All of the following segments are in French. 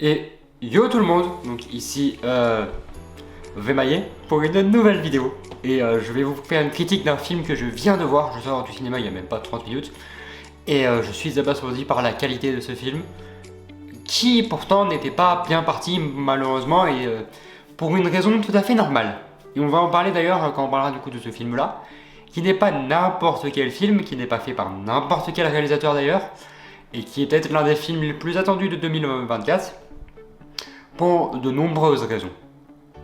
Et yo tout le monde, donc ici Vemaillé pour une nouvelle vidéo. Et je vais vous faire une critique d'un film que je viens de voir, je sors du cinéma il y a même pas 30 minutes. Et je suis abasourdi par la qualité de ce film, qui pourtant n'était pas bien parti malheureusement, et pour une raison tout à fait normale. Et on va en parler d'ailleurs quand on parlera du coup de ce film là, qui n'est pas n'importe quel film, qui n'est pas fait par n'importe quel réalisateur d'ailleurs, et qui est peut-être l'un des films les plus attendus de 2024, pour de nombreuses raisons.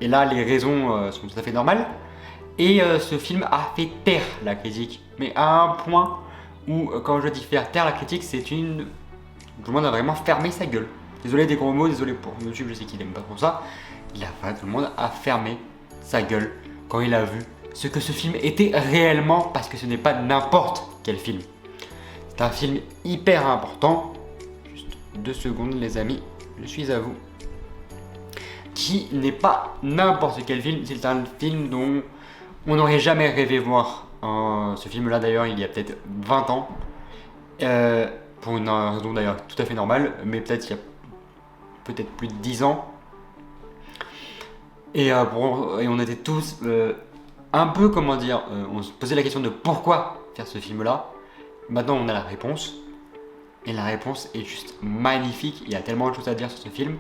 Et là, les raisons sont tout à fait normales. Et ce film a fait taire la critique, mais à un point où, quand je dis faire taire la critique, c'est une... Tout le monde a vraiment fermé sa gueule. Désolé des gros mots, désolé pour YouTube, je sais qu'il aime pas trop ça. Tout le monde a fermé sa gueule quand il a vu ce que ce film était réellement, parce que ce n'est pas n'importe quel film. C'est un film hyper important. Juste 2 secondes les amis, je suis à vous. Qui n'est pas n'importe quel film, c'est un film dont on n'aurait jamais rêvé voir. Ce film-là d'ailleurs, il y a peut-être 20 ans. Pour une raison d'ailleurs tout à fait normale, mais peut-être il y a peut-être plus de 10 ans. Et on était tous un peu, comment dire, on se posait la question de pourquoi faire ce film-là. Maintenant on a la réponse. Et la réponse est juste magnifique, il y a tellement de choses à dire sur ce film.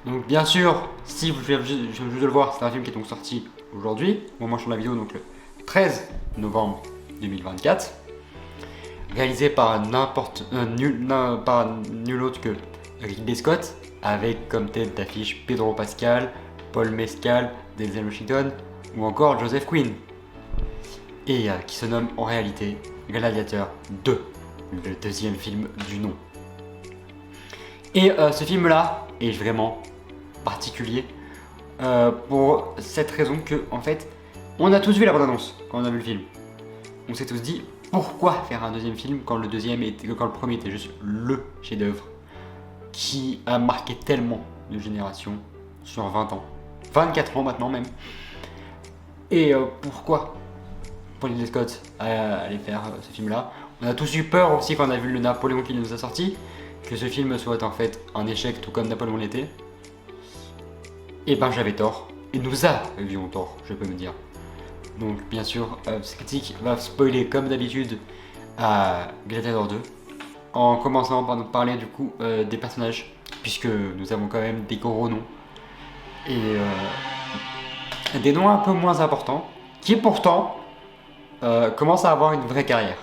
Donc bien sûr, si vous venez juste de le voir, c'est un film qui est donc sorti aujourd'hui, au moment où je tourne la vidéo, donc le 13 novembre 2024, réalisé par nul autre que Ridley Scott, avec comme tête d'affiche Pedro Pascal, Paul Mescal, Denzel Washington ou encore Joseph Quinn, et qui se nomme en réalité Gladiator 2, le deuxième film du nom. Et ce film-là est vraiment particulier pour cette raison que, en fait, on a tous vu la bande-annonce quand on a vu le film. On s'est tous dit pourquoi faire un deuxième film quand le premier était juste le chef-d'œuvre qui a marqué tellement de générations sur 20 ans, 24 ans maintenant même. Et pourquoi Paul Scott allait faire ce film-là. On a tous eu peur aussi quand on a vu le Napoléon qu'il nous a sorti, que ce film soit en fait un échec tout comme Napoléon l'était. Et ben j'avais tort, et nous avions tort, je peux me dire. Donc bien sûr, cette critique va spoiler comme d'habitude à Gladiator 2, en commençant par nous parler du coup des personnages, puisque nous avons quand même des gros noms, et des noms un peu moins importants, qui pourtant commencent à avoir une vraie carrière.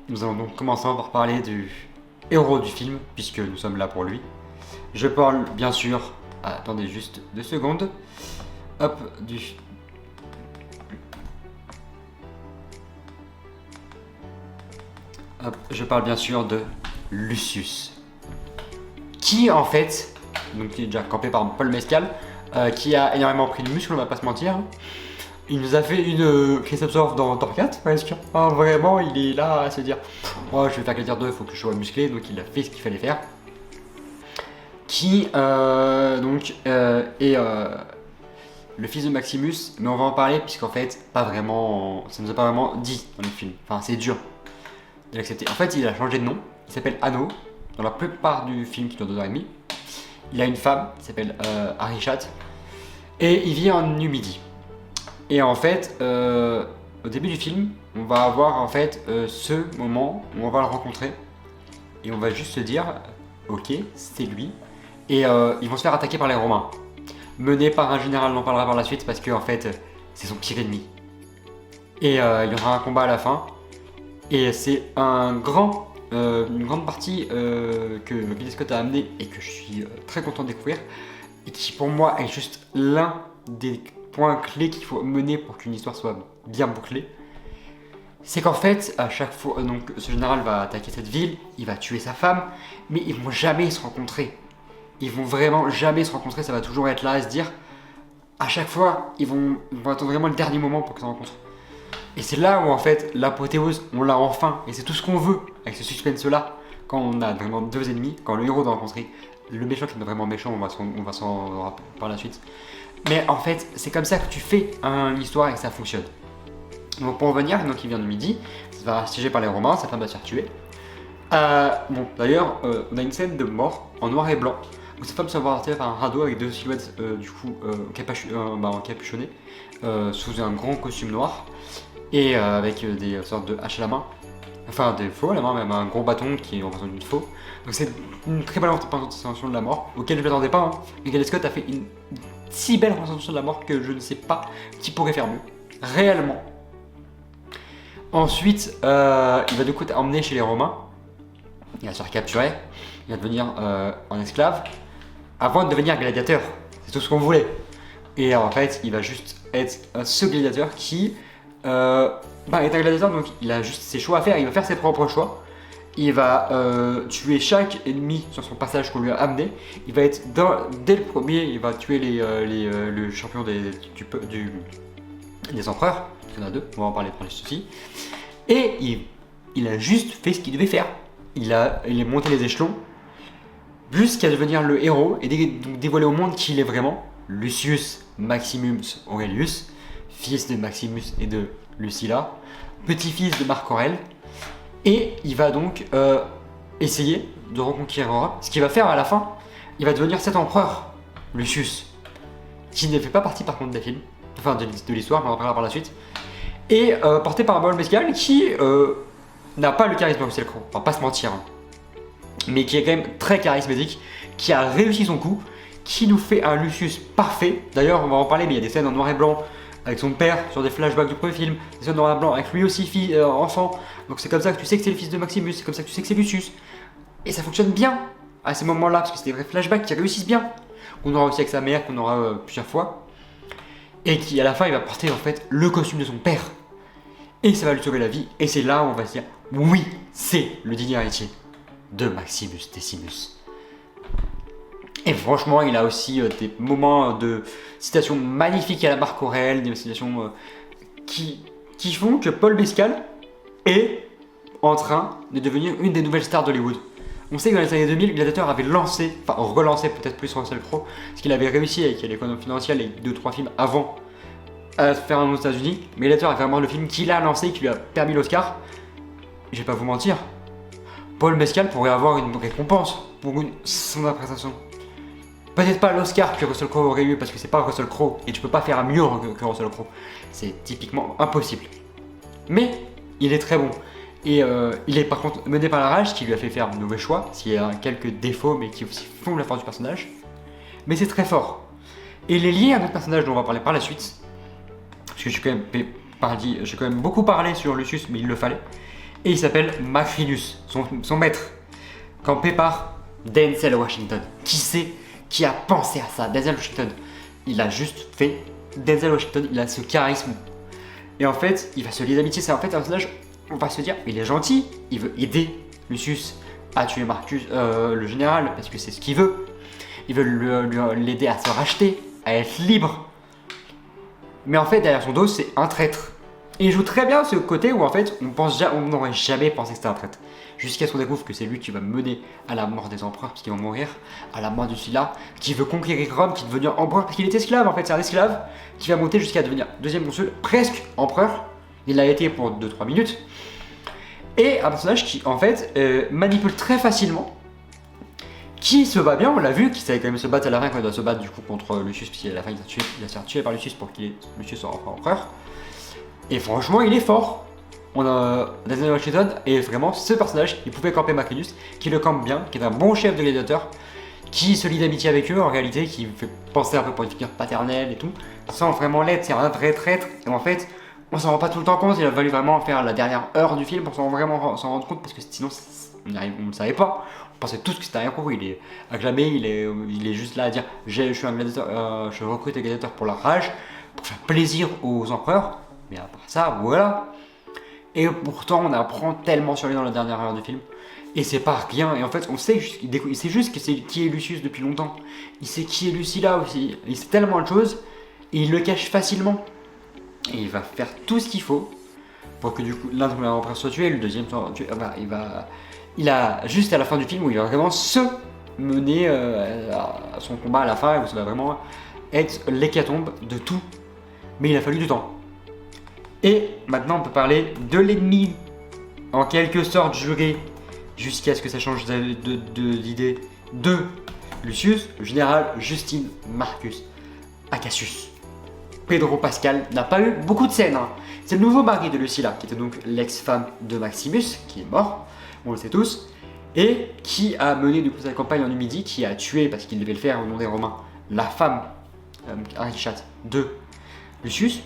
Nous allons donc commencer par parler du héros du film, puisque nous sommes là pour lui. Je parle bien sûr, attendez juste 2 secondes, hop, je parle bien sûr de Lucius, qui en fait, donc qui est déjà campé par Paul Mescal, qui a énormément pris de muscle, on va pas se mentir. Il nous a fait une Chris Hemsworth dans Thor 4, presque. Vraiment, il est là à se dire oh, je vais faire Gladiator 2, il faut que je sois musclé, donc il a fait ce qu'il fallait faire. Qui est le fils de Maximus, mais on va en parler puisqu'en fait, pas vraiment, ça nous a pas vraiment dit dans le film. Enfin, c'est dur de l'accepter. En fait, il a changé de nom, il s'appelle Anno, dans la plupart du film qui dure 2h30. Il a une femme qui s'appelle Arishat, et il vit en Numidie. Et en fait, au début du film, on va avoir en fait ce moment où on va le rencontrer et on va juste se dire, ok, c'est lui. Et ils vont se faire attaquer par les Romains, menés par un général, on en parlera par la suite parce que en fait, c'est son pire ennemi. Et il y aura un combat à la fin. Et c'est une grande partie que Ridley Scott a amené et que je suis très content de découvrir, et qui pour moi est juste l'un des points clés qu'il faut mener pour qu'une histoire soit bien bouclée. C'est qu'en fait, à chaque fois, donc ce général va attaquer cette ville, il va tuer sa femme, mais ils vont jamais se rencontrer. Ils vont vraiment jamais se rencontrer, ça va toujours être là à se dire, à chaque fois, ils vont attendre vraiment le dernier moment pour qu'ils se rencontrent. Et c'est là où en fait, l'apothéose, on l'a enfin, et c'est tout ce qu'on veut avec ce suspense-là, quand on a vraiment 2 ennemis, quand le héros doit rencontrer le méchant qui est vraiment méchant, on va s'en rappeler par la suite. Mais en fait, c'est comme ça que tu fais l'histoire et que ça fonctionne. Donc pour revenir, donc il vient de Midi, il se fait assiéger par les Romains, sa femme va se faire tuer. Bon, d'ailleurs, on a une scène de mort en noir et blanc, où sa femme se voit arrêter par un radeau avec deux silhouettes encapuchonnées sous un grand costume noir et avec des sortes de haches à la main, enfin des faux à la main, même un gros bâton qui est en façon d'une faux. Donc c'est une très belle représentation de la mort, auquel je ne m'attendais pas. Ridley Scott a fait une si belle représentation de la mort que je ne sais pas qui pourrait faire mieux, réellement. Ensuite, il va du coup être emmené chez les Romains, il va se faire capturer, il va devenir un esclave, avant de devenir gladiateur. C'est tout ce qu'on voulait. Et en fait, il va juste être ce gladiateur qui est un gladiateur, donc il a juste ses choix à faire, il va faire ses propres choix. Il va tuer chaque ennemi sur son passage qu'on lui a amené. Il va être dès le premier, il va tuer le champion des empereurs. Il y en a deux, on va en parler pour les soucis. Et il a juste fait ce qu'il devait faire. Il est monté les échelons jusqu'à devenir le héros et dévoiler au monde qui il est vraiment. Lucius Maximus Aurelius, fils de Maximus et de Lucilla, petit-fils de Marc Aurèle. Et il va donc essayer de reconquérir Europe. Ce qu'il va faire à la fin, il va devenir cet empereur, Lucius, qui ne fait pas partie par contre des films, enfin de l'histoire, mais on en parlera par la suite. Et porté par un Paul Mescal qui n'a pas le charisme de Russell Crowe, on va pas se mentir, hein, mais qui est quand même très charismatique, qui a réussi son coup, qui nous fait un Lucius parfait. D'ailleurs, on va en parler, mais il y a des scènes en noir et blanc avec son père sur des flashbacks du premier film, des scènes en noir et blanc avec lui aussi, enfant. Donc c'est comme ça que tu sais que c'est le fils de Maximus, c'est comme ça que tu sais que c'est Lucius. Et ça fonctionne bien à ces moments-là, parce que c'est des vrais flashbacks qui réussissent bien. Qu'on aura aussi avec sa mère, qu'on aura plusieurs fois. Et qui à la fin, il va porter en fait le costume de son père. Et ça va lui sauver la vie. Et c'est là où on va se dire, oui, c'est le digne héritier de Maximus Decimus. Et franchement, il a aussi des moments de citations magnifiques à la Marc Aurèle, des citations qui font que Paul Mescal est en train de devenir une des nouvelles stars d'Hollywood. On sait que dans les années 2000, Gladiator avait relancé peut-être plus Russell Crowe, parce qu'il avait réussi avec l'économie financière, les 2-3 films avant, à se faire un aux États-Unis. Mais Gladiator est vraiment le film qui l'a lancé, qui lui a permis l'Oscar. Je vais pas vous mentir, Paul Mescal pourrait avoir une récompense pour son interprétation. Peut-être pas l'Oscar que Russell Crowe aurait eu parce que c'est pas Russell Crowe et tu peux pas faire mieux que Russell Crowe. C'est typiquement impossible. Mais il est très bon. Et il est par contre mené par la rage qui lui a fait faire de mauvais choix, s'il y a quelques défauts mais qui aussi font la force du personnage. Mais c'est très fort. Et il est lié à un autre personnage dont on va parler par la suite. Parce que j'ai quand même beaucoup parlé sur Lucius, mais il le fallait. Et il s'appelle Macrinus, son maître, campé par Denzel Washington. Qui a pensé à ça? Denzel Washington. Il a juste fait. Denzel Washington, il a ce charisme. Et en fait, il va se lier d'amitié. C'est en fait un personnage, on va se dire, il est gentil. Il veut aider Lucius à tuer Marcus, le général, parce que c'est ce qu'il veut. Il veut l'aider à se racheter, à être libre. Mais en fait, derrière son dos, c'est un traître. Et il joue très bien ce côté où en fait, on n'aurait jamais pensé que c'était un traître. Jusqu'à ce qu'on découvre que c'est lui qui va mener à la mort des empereurs, parce qu'ils vont mourir, à la mort du Sylla, qui veut conquérir Rome, qui veut devenir empereur, parce qu'il est esclave en fait, c'est un esclave, qui va monter jusqu'à devenir deuxième consul, presque empereur. Il l'a été pour 2-3 minutes. Et un personnage qui en fait manipule très facilement, qui se bat bien, on l'a vu, qui savait quand même se battre à la fin quand il doit se battre du coup contre Lucius, puisqu'à la fin il va se faire tuer par Lucius pour qu'il Lucius soit empereur. Et franchement, il est fort. On a Denzel Washington et vraiment ce personnage qui pouvait camper Macrinus, qui le campe bien, qui est un bon chef de gladiateur, qui se lie d'amitié avec eux en réalité, qui fait penser un peu pour une figure paternelle et tout, sans vraiment l'être, c'est un vrai traître. Et en fait, on s'en rend pas tout le temps compte, il a fallu vraiment faire la dernière heure du film pour s'en rendre compte, parce que sinon on ne savait pas. On pensait tous que c'était rien pour lui, il est acclamé, il est juste là à dire je suis un gladiateur, je recrute des gladiateurs pour leur rage, pour faire plaisir aux empereurs. Mais à part ça, voilà. Et pourtant, on apprend tellement sur lui dans la dernière heure du film. Et c'est pas rien. Et en fait, on sait, il sait juste que c'est qui est Lucius depuis longtemps. Il sait qui est Lucilla aussi. Il sait tellement de choses. Et il le cache facilement. Et il va faire tout ce qu'il faut pour que du coup, l'un des empereurs soit tué, le deuxième soit tué. Enfin, il a juste à la fin du film où il va vraiment se mener à son combat à la fin, où ça va vraiment être l'hécatombe de tout. Mais il a fallu du temps. Et maintenant on peut parler de l'ennemi, en quelque sorte juré, jusqu'à ce que ça change d'idée, de Lucius, le général Justin Marcus Acacius. Pedro Pascal n'a pas eu beaucoup de scènes. Hein. C'est le nouveau mari de Lucilla, qui était donc l'ex-femme de Maximus, qui est mort, on le sait tous, et qui a mené du coup sa campagne en Numidie, qui a tué, parce qu'il devait le faire au nom des Romains, la femme, Arichat, de Lucius.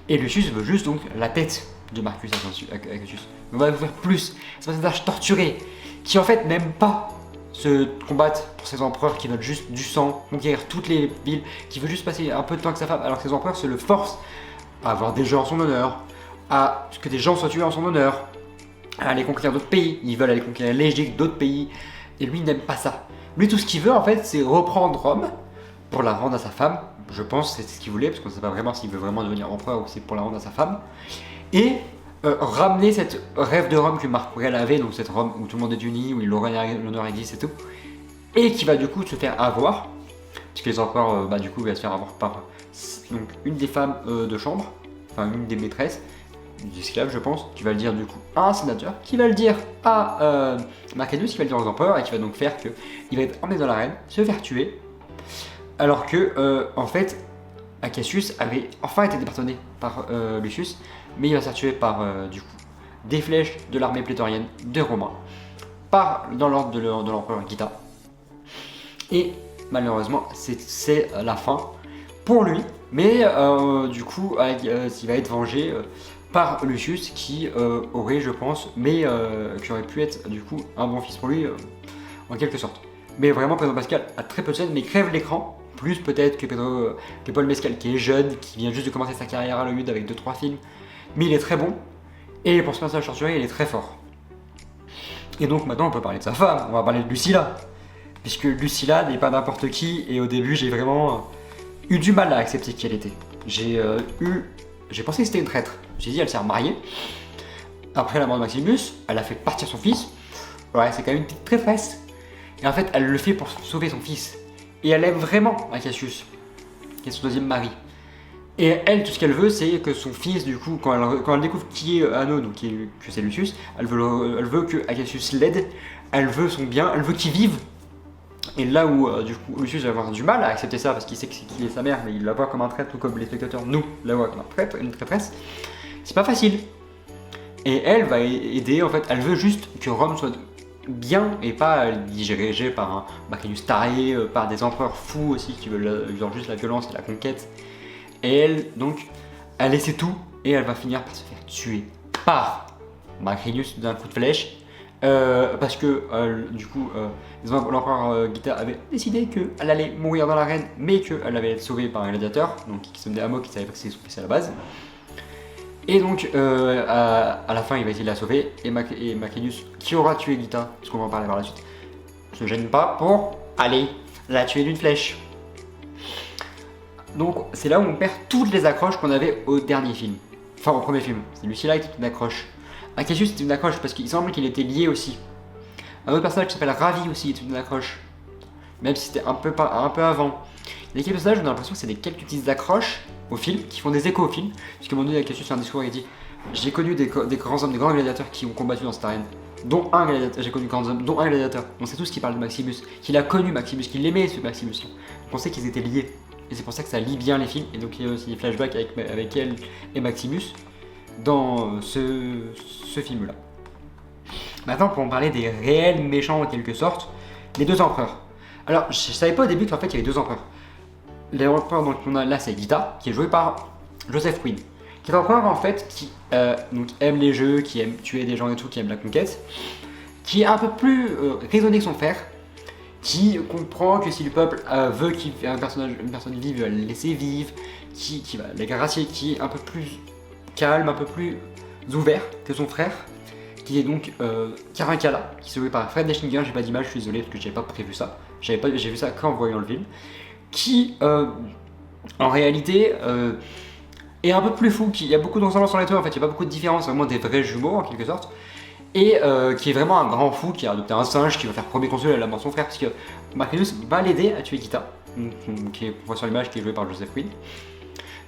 Et Lucius veut juste donc la tête de Marcus Acacius. On va vous faire plus. C'est un personnage torturé, qui en fait n'aime pas se combattre pour ces empereurs qui veulent juste du sang, conquérir toutes les villes, qui veut juste passer un peu de temps avec sa femme, alors que ces empereurs se le forcent à avoir des jeux en son honneur, à ce que des gens soient tués en son honneur, à aller conquérir d'autres pays. Ils veulent aller conquérir l'Égypte, d'autres pays, et lui il n'aime pas ça. Lui tout ce qu'il veut en fait c'est reprendre Rome pour la rendre à sa femme. Je pense que c'est ce qu'il voulait, parce qu'on ne sait pas vraiment s'il veut vraiment devenir empereur ou c'est pour la rendre à sa femme. Et ramener cette rêve de Rome que Marc Aurèle avait, donc cette Rome où tout le monde est uni, où l'honneur existe et tout, et qui va du coup se faire avoir, puisque les empereurs, du coup, va se faire avoir par donc, une des femmes de chambre, enfin une des maîtresses, des esclaves je pense, qui va le dire du coup à un sénateur, qui va le dire à Marcellus, qui va le dire aux empereurs, et qui va donc faire qu'il va être emmené dans l'arène, se faire tuer, alors que en fait Acacius avait enfin été départonné par Lucius, mais il va se faire tuer par du coup des flèches de l'armée prétorienne des Romains, dans l'ordre de l'empereur Gita. Et malheureusement c'est la fin pour lui, mais du coup il va être vengé par Lucius qui aurait, je pense, qui aurait pu être du coup un bon fils pour lui en quelque sorte. Mais vraiment Pedro Pascal a très peu de scènes, mais crève l'écran. Plus peut-être que Paul Mescal qui est jeune, qui vient juste de commencer sa carrière à Hollywood avec 2-3 films. Mais il est très bon. Et pour ce personnage torturé, il est très fort. Et donc maintenant on peut parler de sa femme, on va parler de Lucilla. Puisque Lucilla n'est pas n'importe qui, et au début j'ai vraiment eu du mal à accepter qui elle était. J'ai pensé que c'était une traître. J'ai dit elle s'est remariée. Après la mort de Maximus, elle a fait partir son fils. Ouais, c'est quand même une petite traîtresse. Et en fait elle le fait pour sauver son fils. Et elle aime vraiment Acacius, qui est son deuxième mari. Et elle, tout ce qu'elle veut, c'est que son fils, du coup, quand elle découvre qui est Anno, donc que c'est Lucius, elle veut que Acacius l'aide, elle veut son bien, elle veut qu'il vive. Et là où, du coup, Lucius va avoir du mal à accepter ça, parce qu'il sait qu'il est sa mère, mais il la voit comme un traître, tout comme les spectateurs, nous, la voient comme un traître, une traîtresse, c'est pas facile. Et elle va aider, en fait, elle veut juste que Rome soit bien et pas dirigé par un Macrinus taré, par des empereurs fous aussi qui veulent juste la violence et la conquête. Et elle, donc, elle essaie tout et elle va finir par se faire tuer par Macrinus d'un coup de flèche. Parce que du coup, l'empereur Gita avait décidé qu'elle allait mourir dans l'arène, mais qu'elle allait être sauvée par un gladiateur, donc qui se nommait Amo, qui savait pas que c'était son fils à la base. Et donc, à la fin, il va essayer de la sauver, et Macrinus, qui aura tué Gita, parce qu'on va en parler par la suite, se gêne pas pour aller la tuer d'une flèche. Donc, c'est là où on perd toutes les accroches qu'on avait au dernier film. Enfin, au premier film. C'est Lucilla qui est une accroche. Acacius c'est une accroche parce qu'il semble qu'il était lié aussi. Un autre personnage qui s'appelle Ravi aussi est une accroche. Même si c'était un peu avant. Il y a quelques personnages, on a l'impression que c'est quelques petites accroches au film, qui font des échos au film. Puisque mon donné, Acacius fait un discours et il dit j'ai connu des grands hommes, des grands gladiateurs qui ont combattu dans cette arène. Dont un gladiateur, j'ai connu grands hommes, dont un gladiateur. On sait tous qu'il parle de Maximus, qu'il a connu Maximus, qu'il aimait ce Maximus-là. On sait qu'ils étaient liés. Et c'est pour ça que ça lie bien les films. Et donc il y a aussi des flashbacks avec elle et Maximus dans ce film-là. Maintenant, pour en parler des réels méchants en quelque sorte, les deux empereurs. Alors, je savais pas au début qu'en fait il y avait deux empereurs. L'empereur qu'on a là, c'est Gita, qui est joué par Joseph Quinn, qui est un empereur en fait qui donc, aime les jeux, qui aime tuer des gens et tout, qui aime la conquête, qui est un peu plus raisonné que son frère, qui comprend que si le peuple veut une personne vive, il va la laisser vivre, qui va la gracier, qui est un peu plus calme, un peu plus ouvert que son frère, qui est donc Caracalla, qui se joué par Fred Deschninger. J'ai pas d'image, je suis désolé parce que j'avais pas prévu ça. J'ai vu ça qu'en voyant le film. Qui, en réalité, est un peu plus fou. Il y a beaucoup de ressemblance entre les deux, en fait, il n'y a pas beaucoup de différence, c'est vraiment des vrais jumeaux en quelque sorte. Et qui est vraiment un grand fou, qui a adopté un singe, qui va faire premier consul à la mort de son frère, parce que Macrinus va l'aider à tuer Gita, qui est, on voit sur l'image, qui est joué par Joseph Quinn,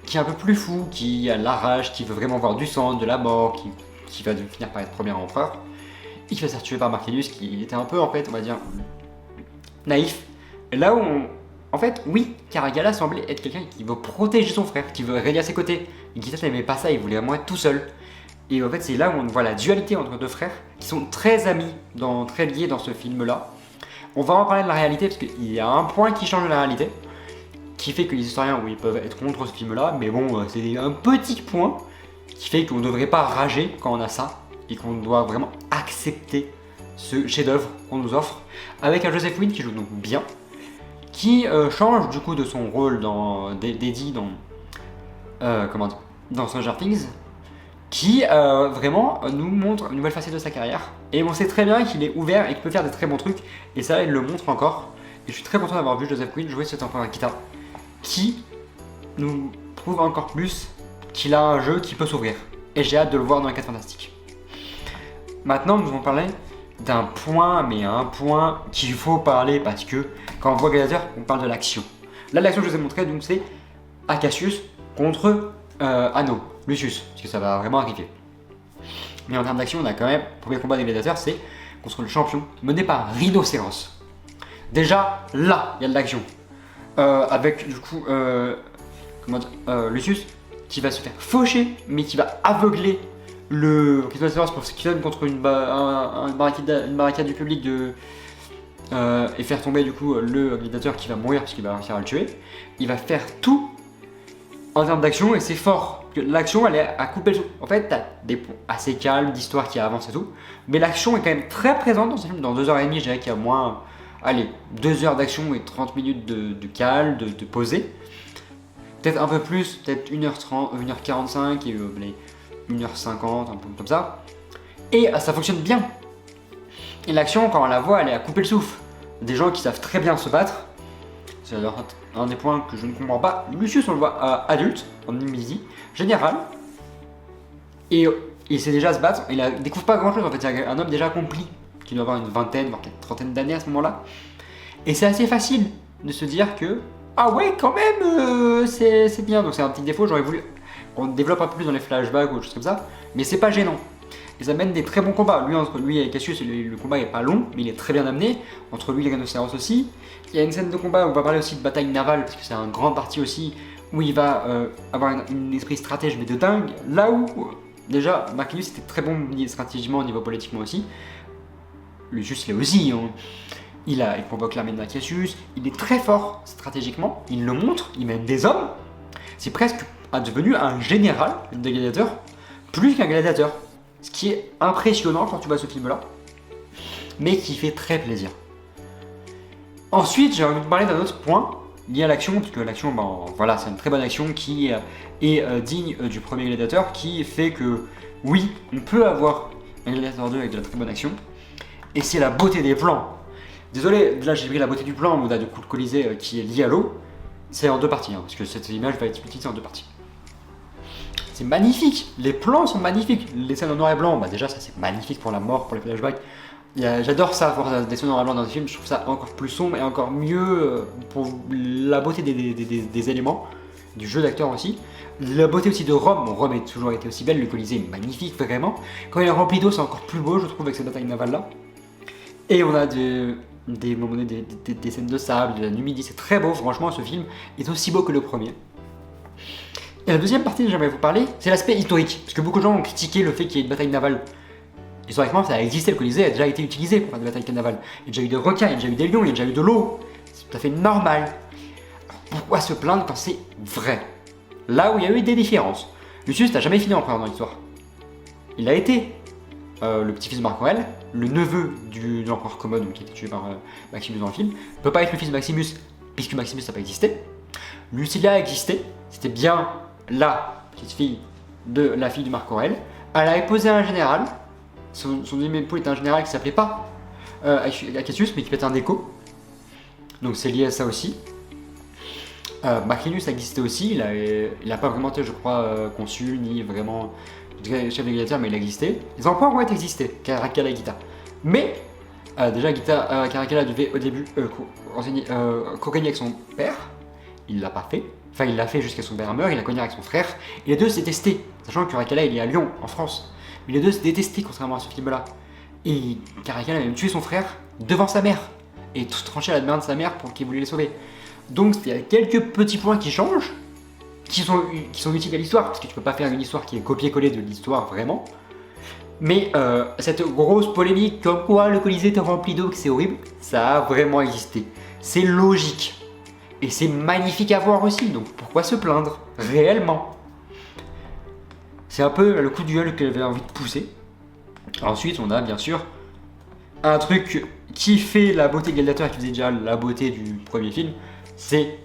qui est un peu plus fou, qui a la rage, qui veut vraiment voir du sang, de la mort, qui va finir par être premier empereur, et qui va se faire tuer par Macrinus, qui était un peu, en fait, on va dire, naïf, Et là où en fait, oui, Caracalla semblait être quelqu'un qui veut protéger son frère, qui veut régner à ses côtés. Et Guita n'aimait pas ça, il voulait vraiment être tout seul. Et en fait, c'est là où on voit la dualité entre deux frères, qui sont très amis, très liés dans ce film-là. On va en parler de la réalité, parce qu'il y a un point qui change de la réalité, qui fait que les historiens, oui, peuvent être contre ce film-là, mais bon, c'est un petit point qui fait qu'on ne devrait pas rager quand on a ça, et qu'on doit vraiment accepter ce chef-d'œuvre qu'on nous offre, avec un Joseph Quinn qui joue donc bien, qui change du coup de son rôle d'Eddie dans Stranger Things, qui vraiment nous montre une nouvelle facette de sa carrière. Et on sait très bien qu'il est ouvert et qu'il peut faire des très bons trucs, et ça il le montre encore. Et je suis très content d'avoir vu Joseph Quinn jouer cet enfant Akita, qui nous prouve encore plus qu'il a un jeu qui peut s'ouvrir. Et j'ai hâte de le voir dans les 4 Fantastiques. Maintenant nous allons parler d'un point, mais un point qu'il faut parler parce que quand on voit Gladiator, on parle de l'action. Là, l'action que je vous ai montré, donc c'est Acacius contre Anno, Lucius, parce que ça va vraiment arriver. Mais en termes d'action, on a quand même, le premier combat des Gladiateurs, c'est contre le champion mené par Rhinocéros. Déjà, là, il y a de l'action. Avec du coup, Lucius qui va se faire faucher, mais qui va aveugler le Rhinocéros pour qu'il donne contre une barricade du public et faire tomber du coup le gladiateur qui va mourir parce qu'il va réussir à le tuer. Il va faire tout en termes d'action et c'est fort. L'action elle est à couper le souffle. En fait t'as des points assez calmes d'histoire qui avance et tout, mais l'action est quand même très présente dans ce film. Dans 2h30 je dirais qu'il y a moins, allez, 2 heures d'action et 30 minutes de calme, de posé. Peut-être un peu plus, peut-être 1h30, 1h45 et 1h50, un peu comme ça. Et ça fonctionne bien. Et l'action, quand on la voit, elle est à couper le souffle. Des gens qui savent très bien se battre. C'est un des points que je ne comprends pas. Lucius, on le voit adulte, en midi, général. Et il sait déjà se battre. Il ne découvre pas grand chose en fait. C'est un homme déjà accompli, qui doit avoir une vingtaine, voire une trentaine d'années à ce moment-là. Et c'est assez facile de se dire que ah ouais, quand même, c'est bien. Donc c'est un petit défaut. J'aurais voulu qu'on développe un peu plus dans les flashbacks ou autre chose comme ça. Mais c'est pas gênant. Et ça mène des très bons combats. Entre lui et Cassius, le combat est pas long, mais il est très bien amené. Entre lui et Rhinocéros aussi. Il y a une scène de combat où on va parler aussi de bataille navale, parce que c'est un grand parti aussi, où il va avoir un esprit stratège, mais de dingue. Là où, déjà, Marcellus était très bon stratégiquement, au niveau politiquement aussi. Lucius l'est aussi. Hein. Il provoque l'armée de Cassius. Il est très fort stratégiquement. Il le montre. Il mène des hommes. C'est presque devenu un général des gladiateurs, plus qu'un gladiateur. Ce qui est impressionnant quand tu vois ce film-là, mais qui fait très plaisir. Ensuite, j'ai envie de parler d'un autre point lié à l'action, parce que l'action, voilà, c'est une très bonne action qui est digne du premier Gladiateur, qui fait que, oui, on peut avoir un Gladiator 2 avec de la très bonne action, et c'est la beauté des plans. Désolé, là j'ai pris la beauté du plan, on a du coup le Colisée qui est lié à l'eau, c'est en 2 parties, hein, parce que cette image va être utilisée en 2 parties. C'est magnifique, les plans sont magnifiques, les scènes en noir et blanc, déjà ça c'est magnifique pour la mort, pour les flashbacks. J'adore ça, voir des scènes en noir et blanc dans des films, je trouve ça encore plus sombre et encore mieux pour la beauté des éléments, du jeu d'acteur aussi. La beauté aussi de Rome, Rome a toujours été aussi belle, le Colisée est magnifique vraiment. Quand il est rempli d'eau c'est encore plus beau je trouve avec cette bataille navale là. Et on a des scènes de sable, de la Numidie, c'est très beau, franchement ce film est aussi beau que le premier. Et la deuxième partie dont j'aimerais vous parler, c'est l'aspect historique. Parce que beaucoup de gens ont critiqué le fait qu'il y ait une bataille navale. Historiquement, ça a existé, le Colisée a déjà été utilisé pour faire des batailles navales. Il y a déjà eu des requins, il y a déjà eu des lions, il y a déjà eu de l'eau. C'est tout à fait normal. Alors pourquoi se plaindre quand c'est vrai? Là où il y a eu des différences. Lucius n'a jamais fini empereur dans l'histoire. Il a été le petit-fils de Marc Aurèle, le neveu de l'empereur Commode, qui a été tué par Maximus dans le film. Il ne peut pas être le fils de Maximus, puisque Maximus n'a pas existé. Lucilia a existé, c'était bien la petite fille de la fille de Marc Aurèle. Elle a épousé un général. Son deuxième époux était un général qui s'appelait pas Cassius, mais qui était un déco. Donc c'est lié à ça aussi. Marcellinus a existé aussi. Il n'a pas vraiment été, je crois, consul, ni vraiment chef de gladiateur, mais il a existé. Ils ont pas encore existé, Caracalla et Guita. Mais, déjà, Caracalla devait au début cogner avec son père. Il l'a pas fait. Enfin, il l'a fait jusqu'à son père meurt, il a cogné avec son frère. Et les deux s'est testé, sachant que Caracalla il est à Lyon, en France. Mais les deux s'est détesté contrairement à ce film-là. Et Caracalla a même tué son frère devant sa mère. et tout tranché à la main de sa mère pour qu'il voulait les sauver. Donc il y a quelques petits points qui changent, qui sont utiles à l'histoire, parce que tu peux pas faire une histoire qui est copié-collé de l'histoire vraiment. Mais cette grosse polémique comme quoi le Colisée était rempli d'eau, que c'est horrible, ça a vraiment existé. C'est logique. Et c'est magnifique à voir aussi, donc pourquoi se plaindre réellement? C'est un peu le coup de gueule que j'avais envie de pousser. Ensuite, on a bien sûr un truc qui fait la beauté de Gladiator et qui faisait déjà la beauté du premier film, c'est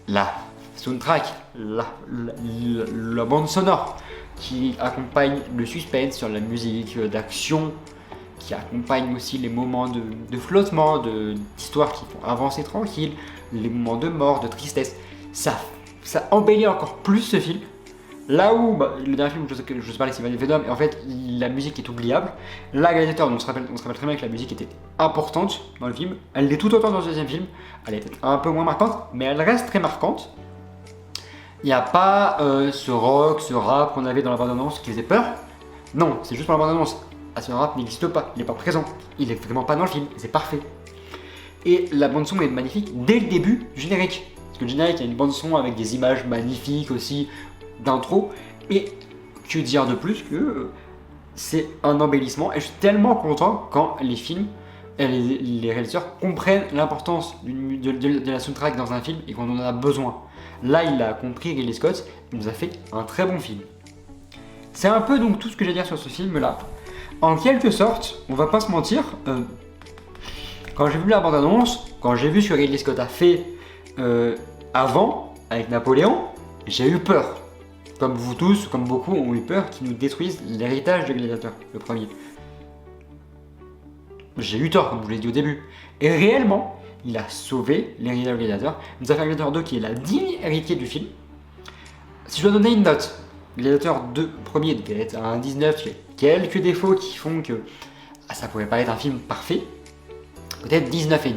la soundtrack, la bande sonore qui accompagne le suspense sur la musique d'action, qui accompagne aussi les moments de flottement, d'histoire qui font avancer tranquille, les moments de mort, de tristesse. Ça embellit encore plus ce film. Là où le dernier film je sais parler, c'est Venom, et en fait la musique est oubliable. Là, Gladiator, on se rappelle très bien que la musique était importante dans le film. Elle l'est tout autant dans le deuxième film. Elle est peut-être un peu moins marquante, mais elle reste très marquante. Il n'y a pas ce rock, ce rap qu'on avait dans la bande-annonce qui faisait peur. Non, c'est juste pour la bande-annonce. Ah, ce rap n'existe pas, il n'est pas présent. Il est vraiment pas dans le film, c'est parfait. Et la bande-son est magnifique dès le début du générique. Parce que le générique, il y a une bande-son avec des images magnifiques aussi, d'intro. Et que dire de plus que c'est un embellissement. Et je suis tellement content quand les films, les réalisateurs comprennent l'importance de la soundtrack dans un film et qu'on en a besoin. Là, il a compris, Ridley Scott, il nous a fait un très bon film. C'est un peu donc tout ce que j'ai à dire sur ce film-là. En quelque sorte, on va pas se mentir, quand j'ai vu la bande-annonce, quand j'ai vu ce que Ridley Scott a fait avant, avec Napoléon, j'ai eu peur. Comme vous tous, comme beaucoup ont eu peur qu'ils nous détruisent l'héritage de Gladiator, le premier. J'ai eu tort, comme je vous l'ai dit au début. Et réellement, il a sauvé l'héritage de Gladiator. Il nous a fait Gladiator 2 qui est la digne héritier du film. Si je dois donner une note, Gladiator 2 premier devait être un 19, il y a quelques défauts qui font que ça pouvait pas être un film parfait. Peut-être 19,5.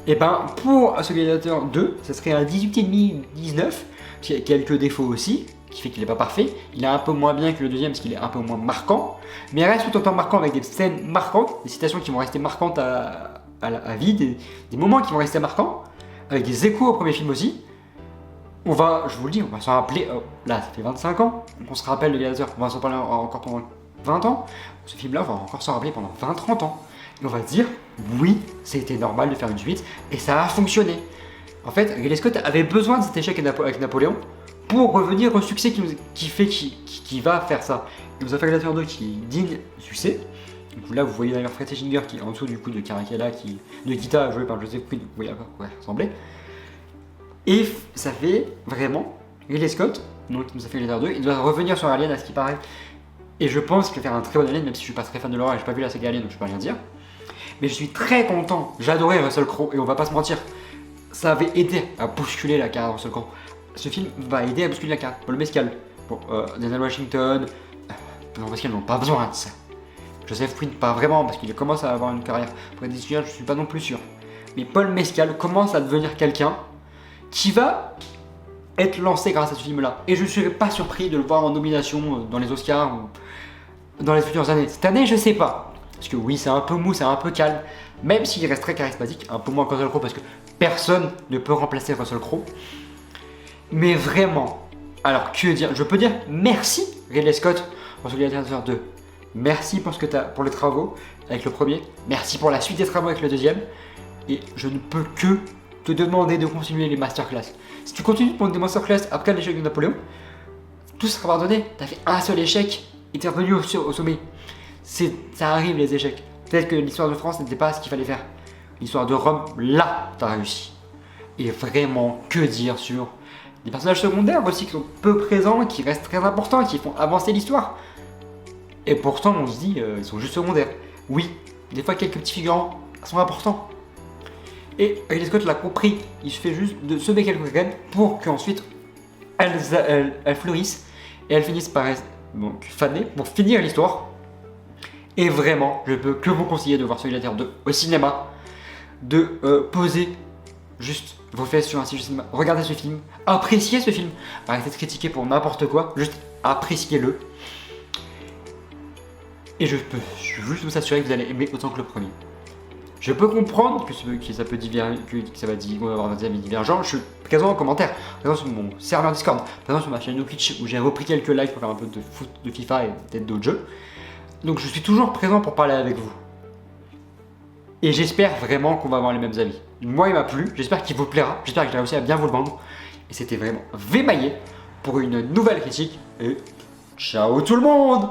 Et ben pour ce Gladiator 2, ça serait un 18,5, 19, qui a quelques défauts aussi, qui fait qu'il n'est pas parfait. Il est un peu moins bien que le deuxième parce qu'il est un peu moins marquant, mais il reste tout autant marquant avec des scènes marquantes, des citations qui vont rester marquantes à vie, des moments qui vont rester marquants, avec des échos au premier film aussi. Je vous le dis, on va s'en rappeler, là ça fait 25 ans qu'on se rappelle de Gladiator, on va s'en parler encore pendant 20 ans. Ce film-là, on va encore s'en rappeler pendant 20-30 ans. Et on va se dire, oui, c'était normal de faire une suite, et ça a fonctionné. En fait, Ridley Scott avait besoin de cet échec avec Napoléon pour revenir au succès qui va faire ça. Il nous a fait Gladiator 2 qui est digne de succès. Donc là, vous voyez d'ailleurs Fred Ginger qui est en dessous du coup de Caracalla, de Kita, joué par Joseph Quinn, vous voyez à quoi il ressemblait. Et ça fait vraiment Ridley Scott, donc il nous a fait Gladiator 2, il doit revenir sur Alien à ce qui paraît. Et je pense qu'il va faire un très bon Alien, même si je suis pas très fan de l'horreur et j'ai pas vu la saga Alien, donc je peux rien dire. Mais je suis très content, j'adorais Russell Crowe, et on va pas se mentir, ça avait aidé à bousculer la carrière de Russell Crowe. Ce film va aider à bousculer la carrière. Paul Mescal, Denzel Washington, Paul Mescal n'ont pas besoin de ça. Joseph Quinn, pas vraiment, parce qu'il commence à avoir une carrière. Pour être discuté, je suis pas non plus sûr. Mais Paul Mescal commence à devenir quelqu'un qui va être lancé grâce à ce film-là. Et je ne serais pas surpris de le voir en nomination dans les Oscars ou dans les futures années. Cette année, je sais pas. Parce que oui, c'est un peu mou, c'est un peu calme. Même s'il reste très charismatique, un peu moins que Russell Crowe, parce que personne ne peut remplacer Russell Crowe. Mais vraiment, alors que dire? Je peux dire merci Ridley Scott pour ce Gladiator 2. Merci pour pour les travaux avec le premier. Merci pour la suite des travaux avec le deuxième. Et je ne peux que te demander de continuer les masterclass. Si tu continues de prendre des masterclass après l'échec de Napoléon, tout sera pardonné. T'as fait un seul échec et t'es revenu au sommet. Ça arrive les échecs. Peut-être que l'histoire de France n'était pas ce qu'il fallait faire. L'histoire de Rome, là, t'as réussi. Et vraiment, que dire sur des personnages secondaires aussi qui sont peu présents, qui restent très importants, qui font avancer l'histoire. Et pourtant, on se dit, ils sont juste secondaires. Oui, des fois, quelques petits figurants sont importants. Et Ridley Scott l'a compris. Il suffit juste de semer quelques graines pour qu'ensuite elles fleurissent et elles finissent par faner pour finir l'histoire. Et vraiment, je peux que vous conseiller de voir ce Gladiator 2 au cinéma, de poser juste vos fesses sur un siège de cinéma, regardez ce film, appréciez ce film, arrêtez de critiquer pour n'importe quoi, juste appréciez-le. Et je veux juste vous assurer que vous allez aimer autant que le premier. Je peux comprendre que ça peut qu'on va avoir des avis divergents. Je suis présent en commentaire, présent sur mon serveur Discord, présent sur ma chaîne Twitch où j'ai repris quelques lives pour faire un peu de foot, de FIFA et peut-être d'autres jeux. Donc je suis toujours présent pour parler avec vous. Et j'espère vraiment qu'on va avoir les mêmes avis. Moi il m'a plu, j'espère qu'il vous plaira, j'espère que j'ai réussi à bien vous le vendre. Et c'était vraiment Vmaillé pour une nouvelle critique. Et ciao tout le monde!